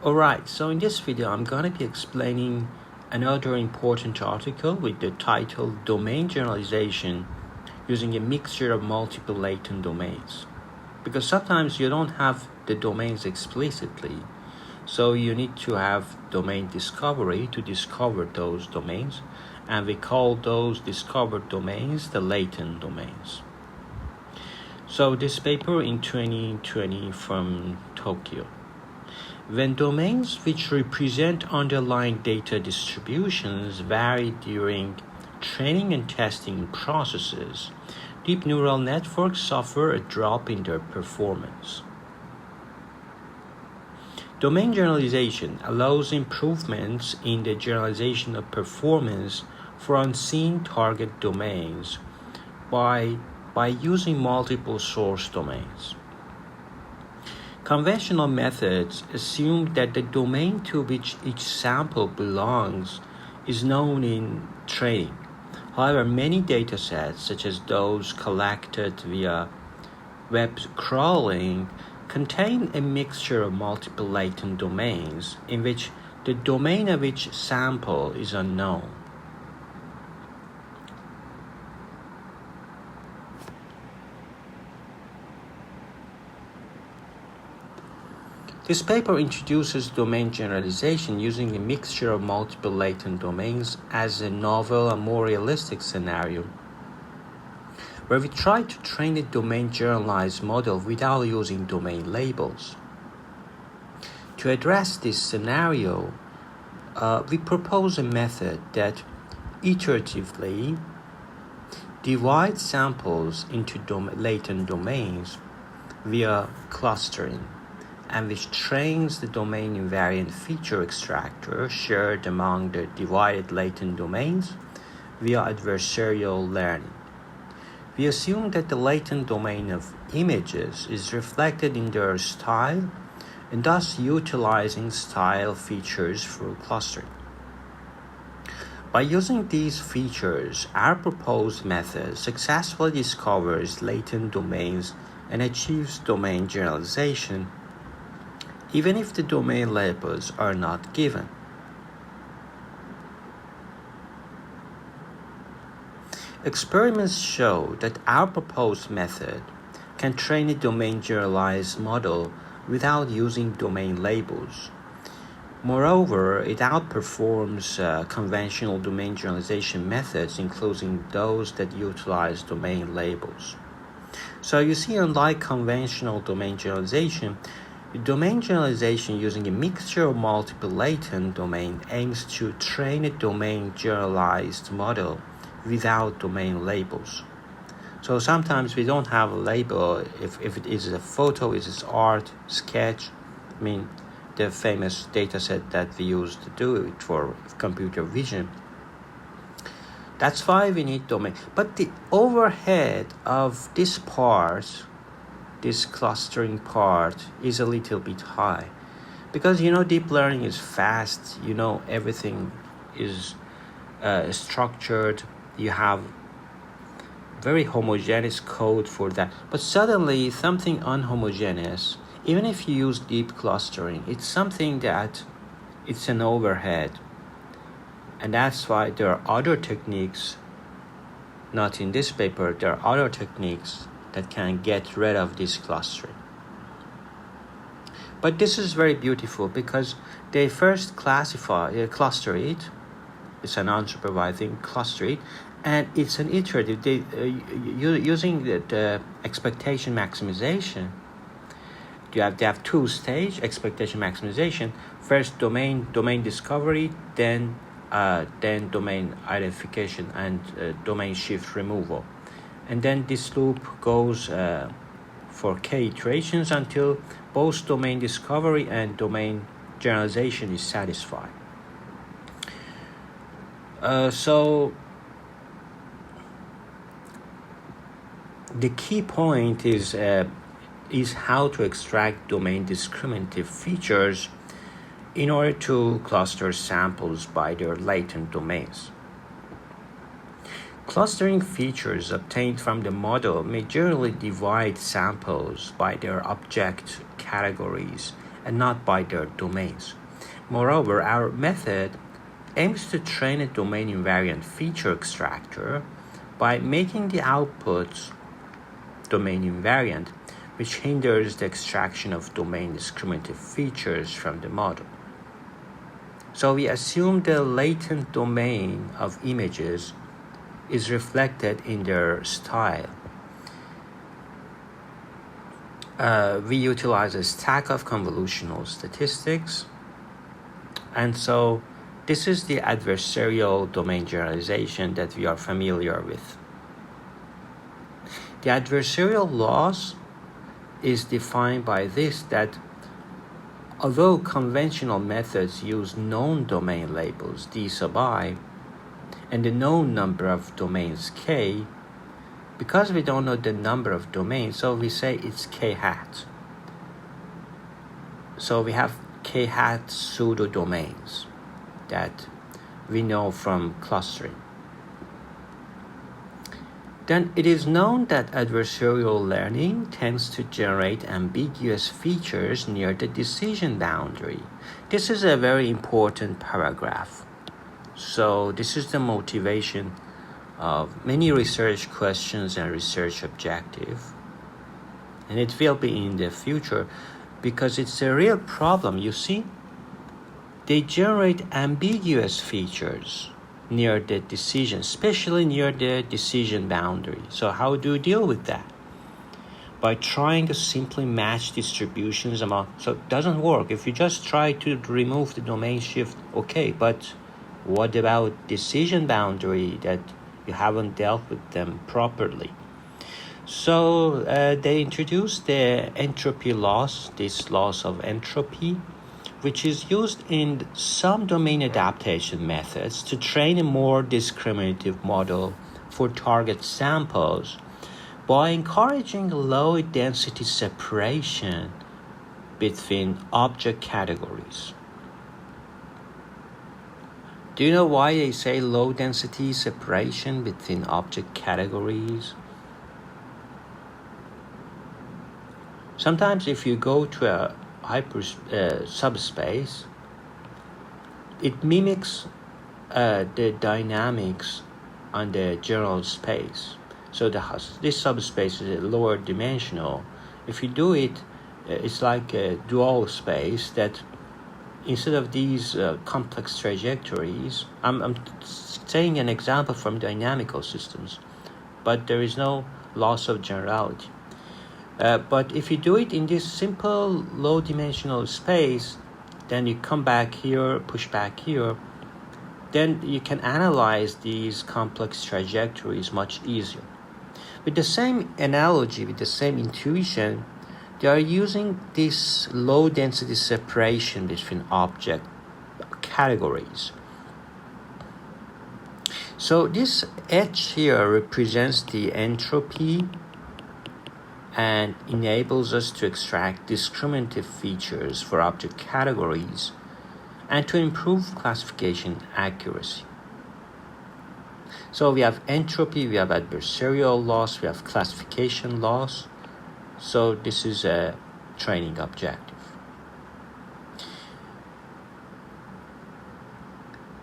Alright, so in this video I'm going to be explaining another important article with the title Domain Generalization using a mixture of multiple latent domains. Because sometimes you don't have the domains explicitly, so you need to have domain discovery to discover those domains, and we call those discovered domains the latent domains. So this paper in 2020 from Tokyo. When domains which represent underlying data distributions vary during training and testing processes, deep neural networks suffer a drop in their performance. Domain generalization allows improvements in the generalization of performance for unseen target domains by using multiple source domains. Conventional methods assume that the domain to which each sample belongs is known in training. However, many datasets, such as those collected via web crawling, contain a mixture of multiple latent domains in which the domain of each sample is unknown. This paper introduces domain generalization using a mixture of multiple latent domains as a novel and more realistic scenario, where we try to train a domain generalized model without using domain labels. To address this scenario, we propose a method that iteratively divides samples into latent domains via clustering, and which trains the domain invariant feature extractor shared among the divided latent domains via adversarial learning. We assume that the latent domain of images is reflected in their style and thus utilizing style features for clustering. By using these features, our proposed method successfully discovers latent domains and achieves domain generalization even if the domain labels are not given. Experiments show that our proposed method can train a domain generalized model without using domain labels. Moreover, it outperforms conventional domain generalization methods, including those that utilize domain labels. So you see, unlike conventional domain generalization, domain generalization using a mixture of multiple latent domains aims to train a domain generalized model without domain labels. So sometimes we don't have a label if it is a photo, it is art, sketch. The famous dataset that we use to do it for computer vision. That's why we need domain. But the overhead of this part, this clustering part, is a little bit high, because deep learning is fast. Everything is structured. You have very homogeneous code for that. But suddenly something unhomogeneous, even if you use deep clustering, it's something that it's an overhead. And that's why there are other techniques, not in this paper, there are other techniques that can get rid of this clustering. But this is very beautiful because they first cluster it. It's an unsupervised cluster it, and it's an iterative. Using the expectation maximization. They have two stage expectation maximization. First domain discovery, then domain identification and domain shift removal. And then this loop goes for k iterations until both domain discovery and domain generalization is satisfied. So the key point is how to extract domain discriminative features in order to cluster samples by their latent domains. Clustering features obtained from the model may generally divide samples by their object categories and not by their domains. Moreover, our method aims to train a domain invariant feature extractor by making the outputs domain invariant, which hinders the extraction of domain discriminative features from the model. So we assume the latent domain of images is reflected in their style. We utilize a stack of convolutional statistics, and so this is the adversarial domain generalization that we are familiar with. The adversarial loss is defined by this, that although conventional methods use known domain labels d sub I and the known number of domains k, because we don't know the number of domains, so we say it's k hat. So we have k hat pseudo domains that we know from clustering. Then it is known that adversarial learning tends to generate ambiguous features near the decision boundary. This is a very important paragraph. So this is the motivation of many research questions and research objective. And it will be in the future because it's a real problem. You see, they generate ambiguous features near the decision, especially near the decision boundary. So how do you deal with that? By trying to simply match distributions among, so it doesn't work. If you just try to remove the domain shift, okay, but what about decision boundary that you haven't dealt with them properly? So they introduced the entropy loss, this loss of entropy, which is used in some domain adaptation methods to train a more discriminative model for target samples by encouraging low density separation between object categories. Do you know why they say low density separation between object categories? Sometimes if you go to a subspace, it mimics the dynamics on the general space. So this subspace is a lower dimensional. If you do it, it's like a dual space that instead of these complex trajectories, I'm saying an example from dynamical systems, but there is no loss of generality. But if you do it in this simple low-dimensional space, then you come back here, push back here, then you can analyze these complex trajectories much easier. With the same analogy, with the same intuition, they are using this low-density separation between object categories. So this H here represents the entropy and enables us to extract discriminative features for object categories and to improve classification accuracy. So we have entropy, we have adversarial loss, we have classification loss. So this is a training objective.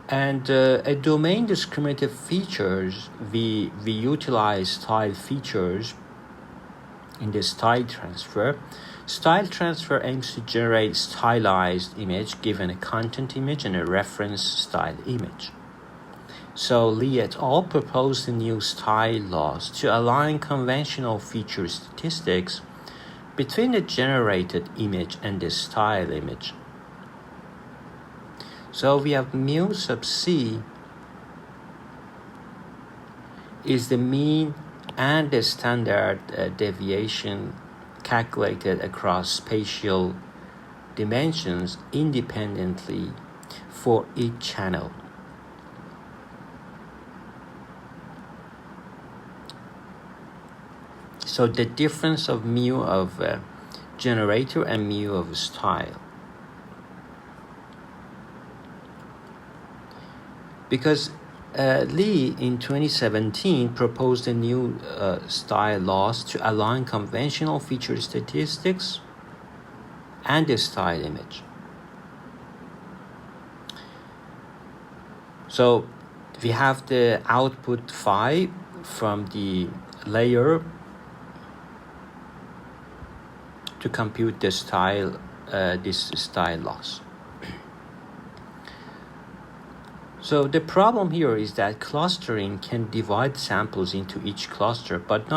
And a domain discriminative features, we utilize style features in the style transfer. Style transfer aims to generate stylized image given a content image and a reference style image. So Lee et al. Proposed a new style loss to align conventional feature statistics between the generated image and the style image. So we have mu sub c is the mean and the standard deviation calculated across spatial dimensions independently for each channel. So the difference of mu of generator and mu of style. Because Lee in 2017 proposed a new style loss to align conventional feature statistics and the style image. So we have the output phi from the layer to compute the style, this style loss. So the problem here is that clustering can divide samples into each cluster, but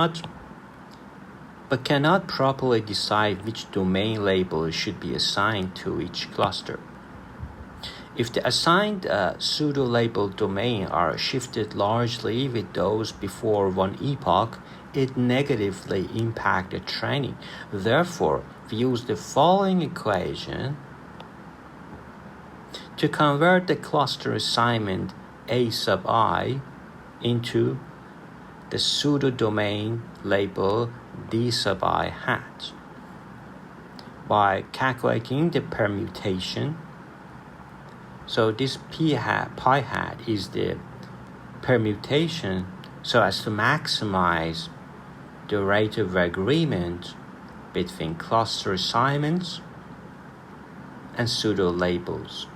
cannot properly decide which domain label should be assigned to each cluster. If the assigned pseudo-label domain are shifted largely with those before one epoch, it negatively impacts the training. Therefore, we use the following equation to convert the cluster assignment A sub I into the pseudo-domain label D sub I hat by calculating the permutation. So this pi hat is the permutation so as to maximize the rate of agreement between cluster assignments and pseudo labels.